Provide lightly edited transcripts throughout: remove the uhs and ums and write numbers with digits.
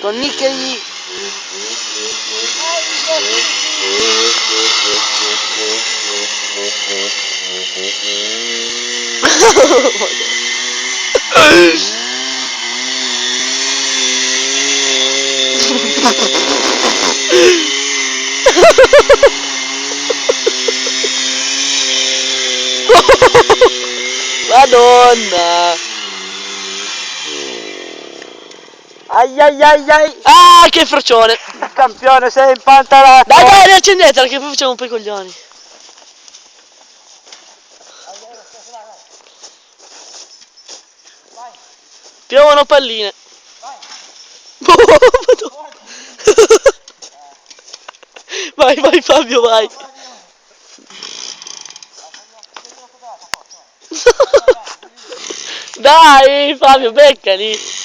Connicchegli. Madonna. Ai ai ai ai. Ah, che frocione. Campione, sei impantanato. Dai, dai, riaccendetela che poi facciamo un po' i coglioni. Vai, Piovono palline. vai. Vai, vai Fabio, vai. Dai Fabio, beccali.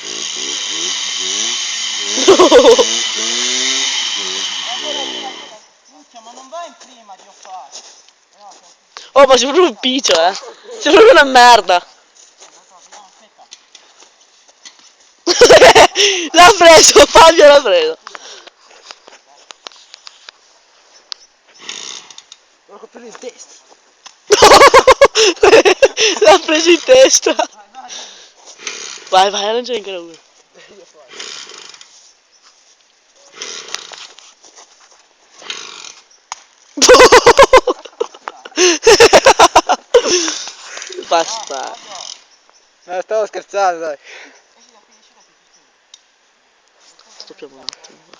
Minchia, ma non vai in prima, Dio fa. Oh, ma sei proprio un piccio, eh. Sei proprio una merda. Aspetta. L'ha preso, Fabio l'ha preso. L'ho colpito in testa. L'ha preso in testa. Vai, vai, non c'è ancora uno. Basta. No, stavo scherzando, dai. Stoppiamo un attimo.